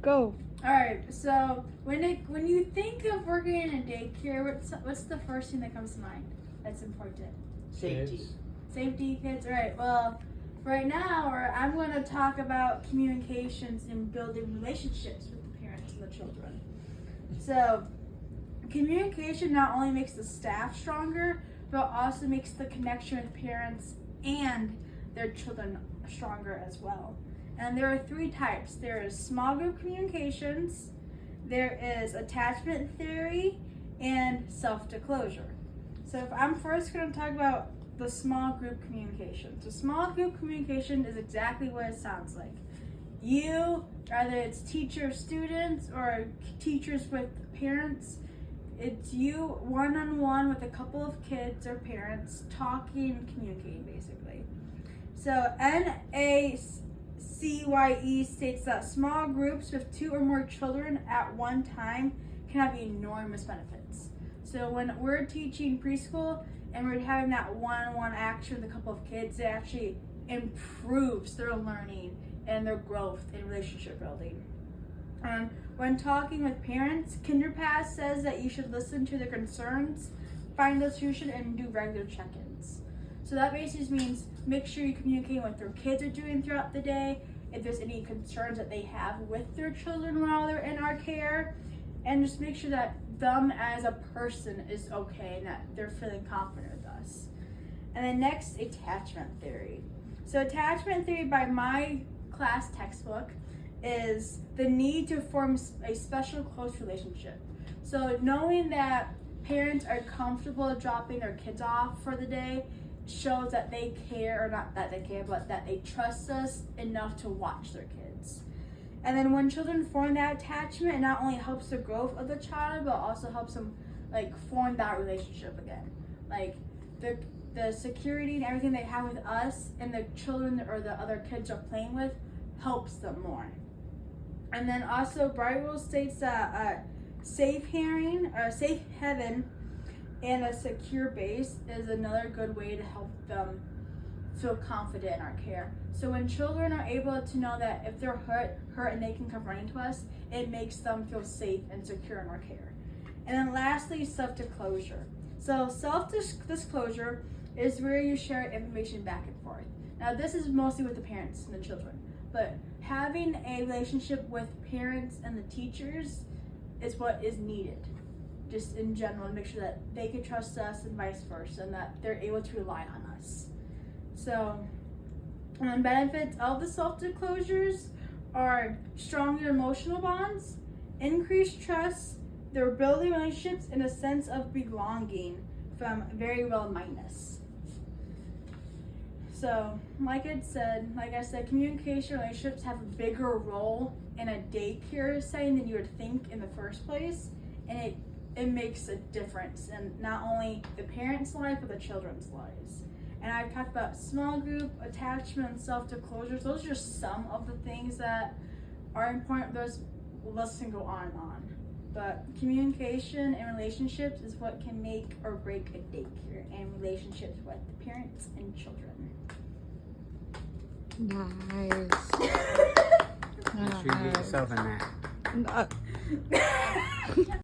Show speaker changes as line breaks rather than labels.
Go.
All right. So when you think of working in a daycare, what's the first thing that comes to mind? That's important.
Safety.
Safety, kids. All right. Well, right now, I'm going to talk about communications and building relationships with the parents and the children. So, communication not only makes the staff stronger, but also makes the connection with parents and their children stronger as well. And there are 3 types. There is small group communications, there is attachment theory, and self-disclosure. So if I'm first going to talk about the small group communication. So small group communication is exactly what it sounds like. You, whether it's teachers, students, or teachers with parents, it's you one-on-one with a couple of kids or parents talking and communicating basically. So NACYE states that small groups with 2 or more children at one time can have enormous benefits. So when we're teaching preschool and we're having that one-on-one action with a couple of kids, it actually improves their learning and their growth in relationship building. When talking with parents, KinderPass says that you should listen to their concerns, find a solution, and do regular check-ins. So that basically means make sure you communicate what their kids are doing throughout the day, if there's any concerns that they have with their children while they're in our care, and just make sure that them as a person is okay and that they're feeling confident with us. And then next, attachment theory. So attachment theory by my class textbook is the need to form a special close relationship. So knowing that parents are comfortable dropping their kids off for the day shows that they care, or not that they care, but that they trust us enough to watch their kids. And then when children form that attachment, it not only helps the growth of the child, but also helps them form that relationship again. Like the security and everything they have with us and the children or the other kids are playing with helps them more. And then also Bible states that safe haven and a secure base is another good way to help them feel confident in our care. So when children are able to know that if they're hurt and they can come running to us, it makes them feel safe and secure in our care. And then lastly, self-disclosure. So self-disclosure is where you share information back and forth. Now this is mostly with the parents and the children, but having a relationship with parents and the teachers is what is needed, just in general, to make sure that they can trust us and vice versa, and that they're able to rely on us. So, benefits of the self-disclosures are stronger emotional bonds, increased trust, they're building relationships, and a sense of belonging from very well-mindedness. So, like I said, communication relationships have a bigger role in a daycare setting than you would think in the first place, and it makes a difference in not only the parents' life, but the children's lives. And I've talked about small group, attachment, and self-disclosures. Those are just some of the things that are important. There's a list can go on and on. But communication and relationships is what can make or break a daycare, and relationships with the parents and children.
Nice.
Make sure you get yourself in that.
Nice.